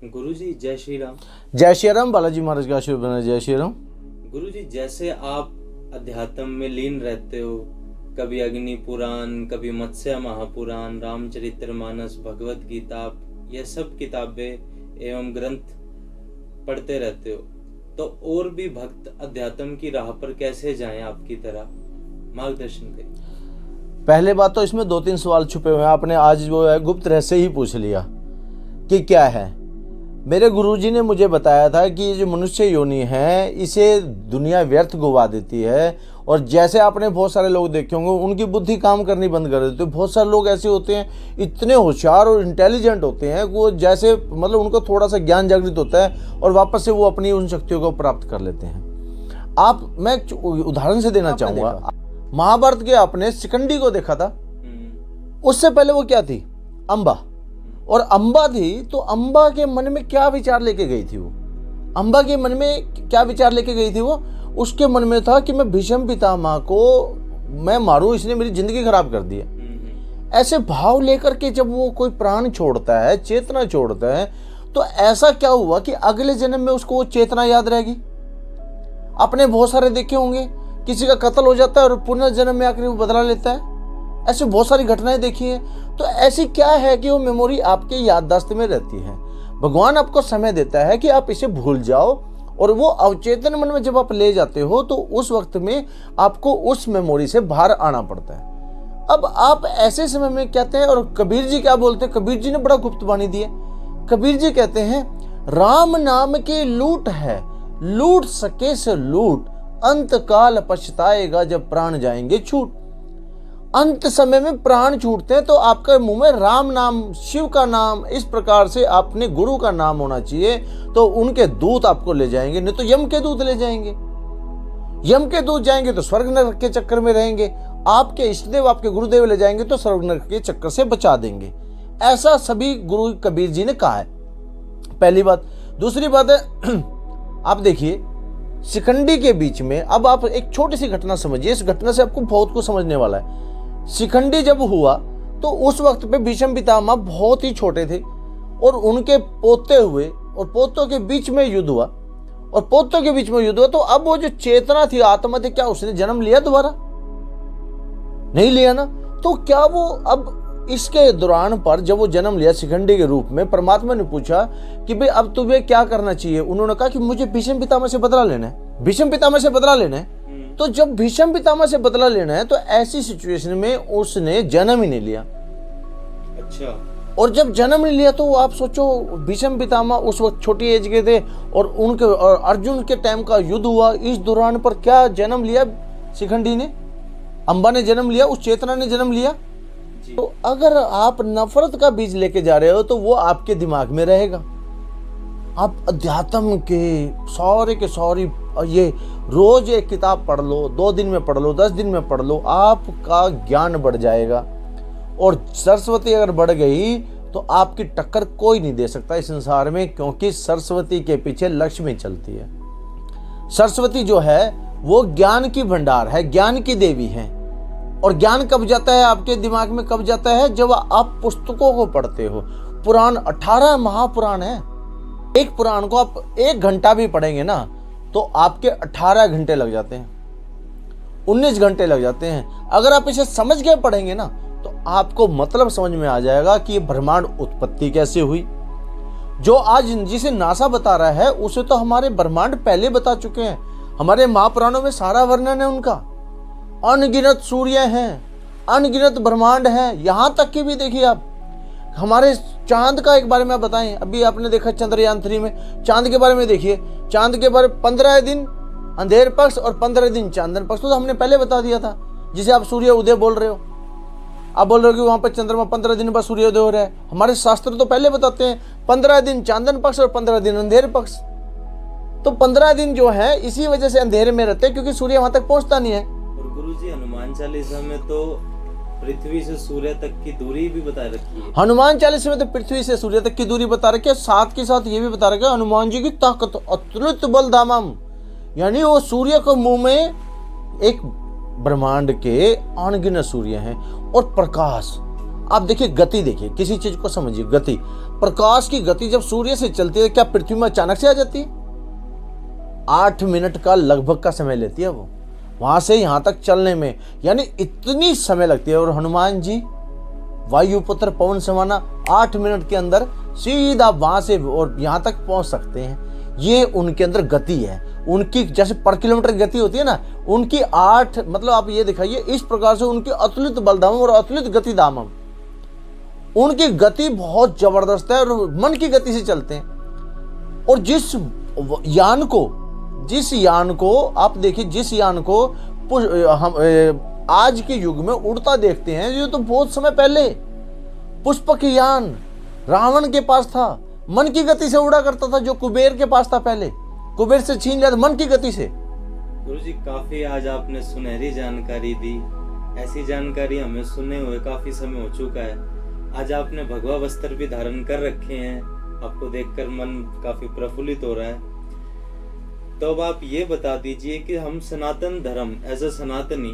गुरुजी जय श्री राम। जय श्री राम। बालाजी महाराज का आशीर्वाद बना। जय श्री राम। गुरुजी जैसे आप अध्यात्म में लीन रहते हो, कभी अग्नि पुराण, कभी मत्स्य महापुराण, रामचरितमानस, भगवत गीता, यह सब किताबें एवं ग्रंथ पढ़ते रहते हो, तो और भी भक्त अध्यात्म की राह पर कैसे जाएं आपकी तरह, मार्गदर्शन करिए। पहले बात तो इसमें 2-3 सवाल छुपे हुए हैं। आपने आज जो है गुप्त रहस्य ही पूछ लिया कि क्या है। मेरे गुरुजी ने मुझे बताया था कि ये जो मनुष्य योनि है इसे दुनिया व्यर्थ गुवा देती है। और जैसे आपने बहुत सारे लोग देखे होंगे, उनकी बुद्धि काम करनी बंद कर देती है। बहुत सारे लोग ऐसे होते हैं, इतने होशियार और इंटेलिजेंट होते हैं, वो जैसे मतलब उनको थोड़ा सा ज्ञान जागृत होता है और वापस से वो अपनी उन शक्तियों को प्राप्त कर लेते हैं। मैं उदाहरण से देना चाहूँगा, महाभारत के आपने शिखंडी को देखा था। उससे पहले वो क्या थी? अंबा। और अंबा थी तो अंबा के मन में क्या विचार लेके गई थी वो? अंबा के मन में क्या विचार लेके गई थी वो? उसके मन में था कि मैं भीष्म पितामह को मैं मारूं, इसने मेरी जिंदगी खराब कर दी है। ऐसे भाव लेकर के जब वो कोई प्राण छोड़ता है, चेतना छोड़ता है, तो ऐसा क्या हुआ कि अगले जन्म में उसको वो चेतना याद रहेगी? आपने बहुत सारे देखे होंगे, किसी का कत्ल हो जाता है और पुनर्जन्म में आकर वो बदला लेता है। ऐसी बहुत सारी घटनाएं देखी हैं। तो ऐसी क्या है कि वो मेमोरी आपके याददाश्त में रहती है? भगवान आपको समय देता है कि आप इसे भूल जाओ, और वो अवचेतन मन में जब आप ले जाते हो तो उस वक्त में आपको उस मेमोरी से बाहर आना पड़ता है। अब आप ऐसे समय में कहते हैं, और कबीर जी क्या बोलते हैं? कबीर जी ने बड़ा गुप्त वाणी दी है। कबीर जी कहते हैं, राम नाम की लूट है, लूट सके से लूट, अंत काल पछताएगा जब प्राण जाएंगे छूट। अंत समय में प्राण छूटते हैं तो आपके मुंह में राम नाम, शिव का नाम, इस प्रकार से अपने गुरु का नाम होना चाहिए, तो उनके दूत आपको ले जाएंगे। नहीं तो यम के दूत ले जाएंगे। यम के दूत जाएंगे तो स्वर्ग नरक के चक्कर में रहेंगे। आपके इष्टदेव, आपके गुरुदेव ले जाएंगे तो स्वर्ग नरक के चक्कर से बचा देंगे। ऐसा सभी गुरु कबीर जी ने कहा है, पहली बात। दूसरी बात है, आप देखिए शिखंडी के बीच में, अब आप एक छोटी सी घटना समझिए, इस घटना से आपको बहुत कुछ समझने वाला है। शिखंडी जब हुआ तो उस वक्त पे भीष्म पितामह बहुत ही छोटे थे, और उनके पोते हुए, और पोतों के बीच में युद्ध हुआ, और पोतों के बीच में युद्ध हुआ। तो अब वो जो चेतना थी, आत्मा थी, क्या उसने जन्म लिया दोबारा? नहीं लिया ना। तो क्या वो अब इसके दौरान पर जब वो जन्म लिया शिखंडी के रूप में, परमात्मा ने पूछा कि भाई अब तुम्हें क्या करना चाहिए? उन्होंने कहा कि मुझे भीष्म पितामह से बदला लेना है, भीष्म पितामह से बदला लेना है। तो जब भीष्म पितामह से बदला लेना है तो ऐसी सिचुएशन में उसने जन्म ही नहीं लिया। अच्छा। और जब जन्म नहीं लिया तो आप सोचो, भीष्म पितामह उस वक्त छोटी एज के थे, और उनके और अर्जुन के टाइम का युद्ध हुआ, इस दौरान पर क्या जन्म लिया शिखंडी ने? अंबा ने जन्म लिया, उस चेतना ने जन्म लिया। तो अगर आप नफरत का बीज लेके जा रहे हो तो वो आपके दिमाग में रहेगा। आप अध्यात्म के सारी ये रोज एक किताब पढ़ लो, 2 दिन में पढ़ लो, 10 दिन में पढ़ लो, आपका ज्ञान बढ़ जाएगा। और सरस्वती अगर बढ़ गई तो आपकी टक्कर कोई नहीं दे सकता इस संसार में, क्योंकि सरस्वती के पीछे लक्ष्मी चलती है। सरस्वती जो है वो ज्ञान की भंडार है, ज्ञान की देवी है। और ज्ञान कब जाता है आपके दिमाग में? कब जाता है? जब आप पुस्तकों को पढ़ते हो। पुराण 18 महापुराण है। एक पुराण को आप 1 घंटा भी पढ़ेंगे ना तो आपके 18 घंटे लग जाते हैं, 19 घंटे लग जाते हैं। अगर आप इसे समझ के पढ़ेंगे ना तो आपको मतलब समझ में आ जाएगा कि ये ब्रह्मांड उत्पत्ति कैसे हुई। जो आज जिसे नासा बता रहा है उसे तो हमारे ब्रह्मांड पहले बता चुके हैं। हमारे महापुराणों में सारा वर्णन है उनका। अनगिनत सूर्य हैं, अनगिनत ब्रह्मांड हैं। यहाँ तक कि भी देखिए आप, हमारे चांद का एक बारे में आप बताएं। अभी आपने देखा चंद्रयान 3 में चांद के बारे में देखिए। चांद के बारे 15 दिन अंधेर पक्ष और 15 दिन चांदन पक्ष, तो हमने पहले बता दिया था। जिसे आप सूर्य उदय बोल रहे हो, आप बोल रहे हो कि वहां पर चंद्रमा 15 दिन बाद सूर्योदय हो रहा है। हमारे शास्त्र तो पहले बताते हैं 15 दिन चांदन पक्ष और 15 दिन अंधेर पक्ष। तो 15 दिन जो है इसी वजह से अंधेरे में रहते हैं, क्योंकि सूर्य वहां तक पहुंचता नहीं है। और गुरुजी हनुमान चालीसा में तो पृथ्वी से सूर्य तक की दूरी भी बता रखी है। हनुमान चालीसा में तो पृथ्वी से सूर्य तक की दूरी बता रखी है। साथ के साथ ये भी बता रखा है हनुमान जी की ताकत अतुलित बलधामम, यानी वो सूर्य के मुंह में एक ब्रह्मांड के अनगिनत सूर्य हैं। और प्रकाश, आप देखिए, गति देखिए, किसी चीज को समझिए, गति प्रकाश की गति जब सूर्य से चलती है, क्या पृथ्वी में अचानक से आ जाती है? 8 मिनट का लगभग का समय लेती है वो वहां से यहां तक चलने में, यानी इतनी समय लगती है। और हनुमान जी वायुपुत्र पवन समाना 8 मिनट के अंदर सीधा वहां से और यहां तक पहुंच सकते हैं। ये उनके अंदर गति है, उनकी जैसे पर किलोमीटर गति होती है ना, उनकी 8 मतलब आप ये दिखाइए इस प्रकार से उनकी अतुलित बलधामम और अतुलित गति धामम, उनकी गति बहुत जबरदस्त है और मन की गति से चलते हैं। और जिस यान को आप देखिए, जिस यान को हम आज के युग में उड़ता देखते हैं, ये तो बहुत समय पहले पुष्पक यान रावण के पास था, मन की गति से उड़ा करता था, जो कुबेर के पास था पहले, कुबेर से छीन लिया था मन की गति से। गुरुजी काफी आज आपने सुनहरी जानकारी दी, ऐसी जानकारी हमें सुने हुए काफी समय हो चुका है। आज आपने भगवा वस्त्र भी धारण कर रखे हैं, आपको देखकर मन काफी प्रफुल्लित हो रहा है। तो अब आप ये बता दीजिए कि हम सनातन धर्म एज अ सनातनी,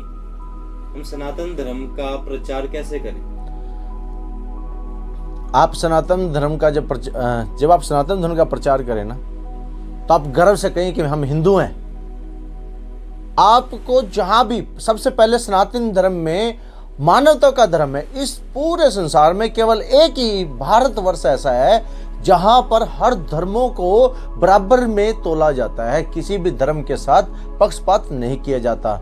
हम सनातन धर्म का प्रचार कैसे करें? आप सनातन धर्म का जब आप सनातन धर्म का प्रचार करें ना, तो आप गर्व से कहें कि हम हिंदू हैं। आपको जहां भी, सबसे पहले सनातन धर्म में मानवता का धर्म है। इस पूरे संसार में केवल एक ही भारतवर्ष ऐसा है जहां पर हर धर्मों को बराबर में तोला जाता है, किसी भी धर्म के साथ पक्षपात नहीं किया जाता।